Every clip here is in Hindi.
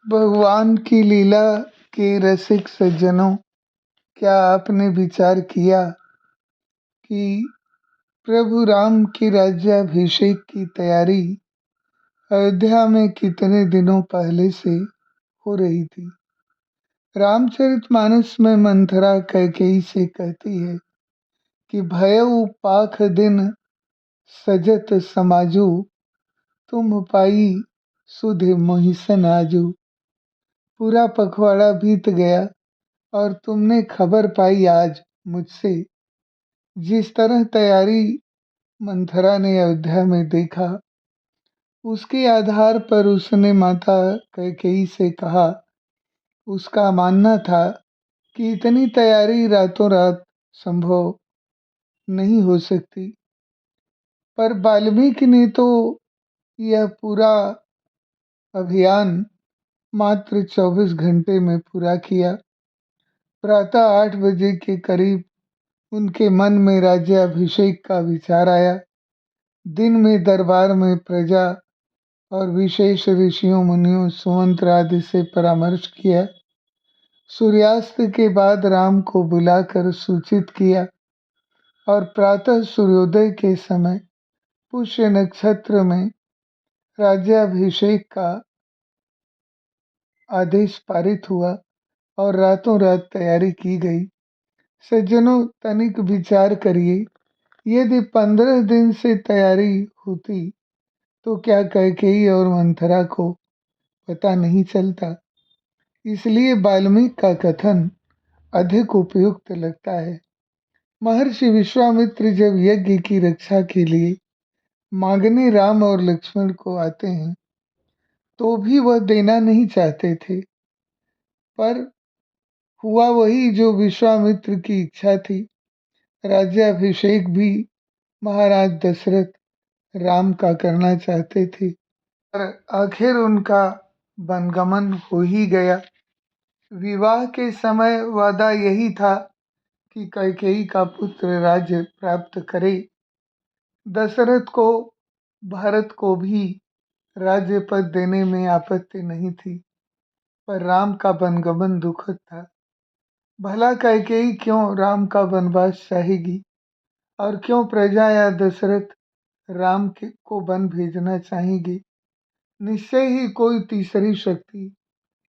भगवान की लीला के रसिक सज्जनों, क्या आपने विचार किया कि प्रभु राम के राज्याभिषेक की तैयारी अयोध्या में कितने दिनों पहले से हो रही थी। रामचरितमानस में मंथरा कैकेयी से कहती है कि भयउ पाख दिन सजत समाजू, तुम पाई सुधि मोहिसन आजू। पूरा पखवाड़ा बीत गया और तुमने खबर पाई आज मुझसे। जिस तरह तैयारी मंथरा ने अयोध्या में देखा, उसके आधार पर उसने माता कैकेयी से कहा। उसका मानना था कि इतनी तैयारी रातों रात संभव नहीं हो सकती, पर वाल्मीकि ने तो यह पूरा अभियान मात्र 24 घंटे में पूरा किया। प्रातः 8 बजे के करीब उनके मन में राज्याभिषेक का विचार आया। दिन में दरबार में प्रजा और विशेष ऋषियों मुनियों सुमंत्र आदि से परामर्श किया। सूर्यास्त के बाद राम को बुलाकर सूचित किया और प्रातः सूर्योदय के समय पुष्य नक्षत्र में राज्याभिषेक का आदेश पारित हुआ और रातों रात तैयारी की गई। सज्जनों, तनिक विचार करिए, यदि 15 दिन से तैयारी होती तो क्या कैकेयी और मंथरा को पता नहीं चलता। इसलिए वाल्मीकि का कथन अधिक उपयुक्त लगता है। महर्षि विश्वामित्र जब यज्ञ की रक्षा के लिए मांगने राम और लक्ष्मण को आते हैं, तो भी वह देना नहीं चाहते थे, पर हुआ वही जो विश्वामित्र की इच्छा थी। राज्याभिषेक भी महाराज दशरथ राम का करना चाहते थे, पर आखिर उनका वनगमन हो ही गया। विवाह के समय वादा यही था कि कैकेयी का पुत्र राज्य प्राप्त करे। दशरथ को भरत को भी राज्य पद देने में आपत्ति नहीं थी, पर राम का वनगमन दुखद था। भला कैकेयी क्यों राम का वनवास चाहेगी, और क्यों प्रजा या दशरथ राम को वन भेजना चाहेगी। निश्चय ही कोई तीसरी शक्ति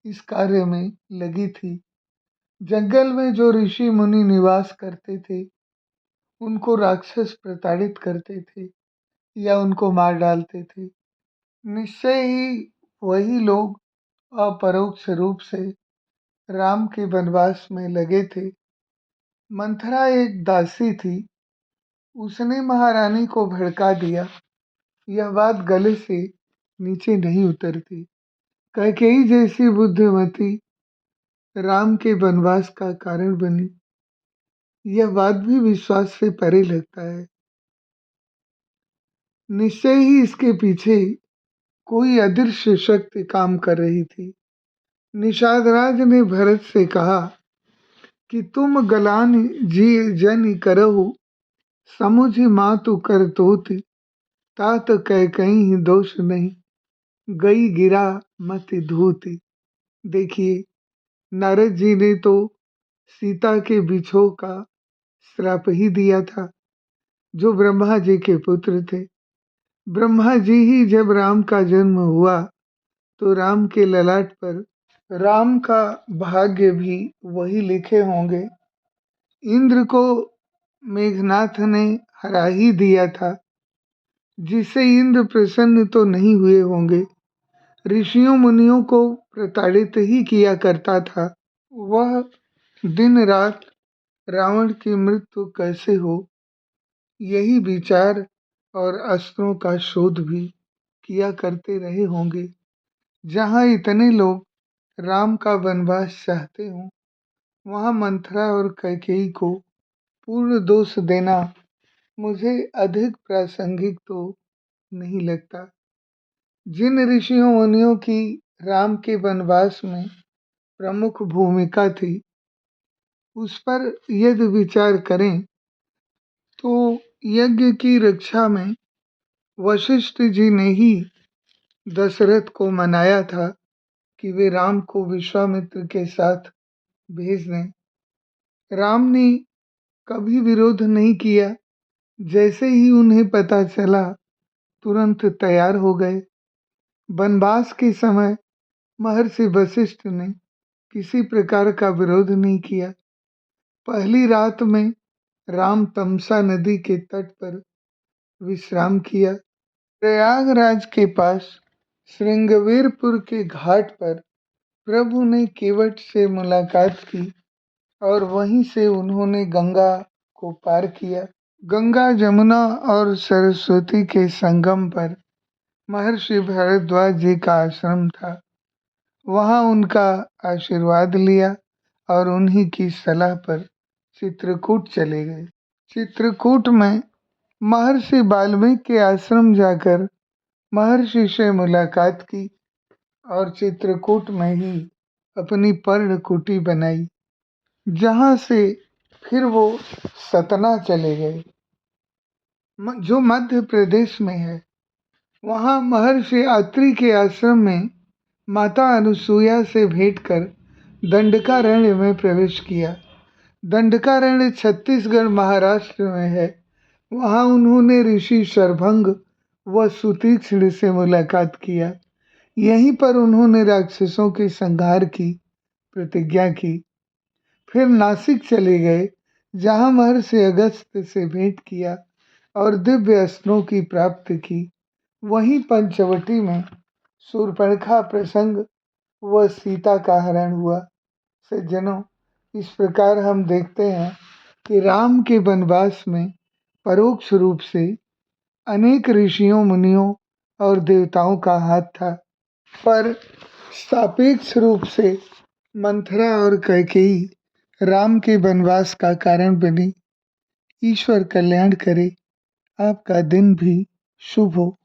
इस कार्य में लगी थी। जंगल में जो ऋषि मुनि निवास करते थे, उनको राक्षस प्रताड़ित करते थे या उनको मार डालते थे। निश्चय ही वही लोग अपरोक्ष रूप से राम के वनवास में लगे थे। मंथरा एक दासी थी, उसने महारानी को भड़का दिया। यह बात गले से नीचे नहीं उतरती। कैकेयी जैसी बुद्धिमती राम के वनवास का कारण बनी, यह बात भी विश्वास से परे लगता है। निश्चय ही इसके पीछे कोई अदृश्य शक्ति काम कर रही थी। निषाद राज ने भरत से कहा कि तुम गलान जी जन करहु, समुझ मातु कर तोति, तात कैकेयी दोष नहीं, गई गिरा मति धूति। देखिए, नारद जी ने तो सीता के बिछोह का श्राप ही दिया था, जो ब्रह्मा जी के पुत्र थे। ब्रह्मा जी ही जब राम का जन्म हुआ, तो राम के ललाट पर राम का भाग्य भी वही लिखे होंगे। इंद्र को मेघनाथ ने हरा ही दिया था, जिससे इंद्र प्रसन्न तो नहीं हुए होंगे। ऋषियों मुनियों को प्रताड़ित ही किया करता था। वह दिन रात रावण की मृत्यु कैसे हो, यही विचार और अस्त्रों का शोध भी किया करते रहे होंगे। जहाँ इतने लोग राम का वनवास चाहते हों, वहाँ मंथरा और कैकेयी को पूर्ण दोष देना मुझे अधिक प्रासंगिक तो नहीं लगता। जिन ऋषियों मुनियों की राम के वनवास में प्रमुख भूमिका थी, उस पर यदि विचार करें तो यज्ञ की रक्षा में वशिष्ठ जी ने ही दशरथ को मनाया था कि वे राम को विश्वामित्र के साथ भेज दें। राम ने कभी विरोध नहीं किया। जैसे ही उन्हें पता चला, तुरंत तैयार हो गए। वनवास के समय महर्षि वशिष्ठ ने किसी प्रकार का विरोध नहीं किया। पहली रात में राम तमसा नदी के तट पर विश्राम किया। प्रयागराज के पास श्रृंगवेरपुर के घाट पर प्रभु ने केवट से मुलाकात की और वहीं से उन्होंने गंगा को पार किया। गंगा, जमुना और सरस्वती के संगम पर महर्षि भारद्वाज जी का आश्रम था। वहां उनका आशीर्वाद लिया और उन्हीं की सलाह पर चित्रकूट चले गए। चित्रकूट में महर्षि वाल्मीकि के आश्रम जाकर महर्षि से मुलाकात की और चित्रकूट में ही अपनी पर्णकुटी बनाई, जहां से फिर वो सतना चले गए, जो मध्य प्रदेश में है। वहां महर्षि अत्रि के आश्रम में माता अनुसुईया से भेंट कर दंडकारण्य में प्रवेश किया। दंडकारण्य छत्तीसगढ़, महाराष्ट्र में है। वहां उन्होंने ऋषि शरभंग व सुतीक्ष्ण से मुलाकात किया। यहीं पर उन्होंने राक्षसों के संहार की प्रतिज्ञा की। फिर नासिक चले गए, जहां महर्षि अगस्त्य से भेंट किया और दिव्य अस्त्रों की प्राप्ति की। वहीं पंचवटी में शूर्पणखा प्रसंग व सीता का हरण हुआ। सज्जनों, इस प्रकार हम देखते हैं कि राम के वनवास में परोक्ष रूप से अनेक ऋषियों, मुनियों और देवताओं का हाथ था, पर सापेक्ष रूप से मंथरा और कैकेयी राम के वनवास का कारण बनी। ईश्वर कल्याण करे। आपका दिन भी शुभ हो।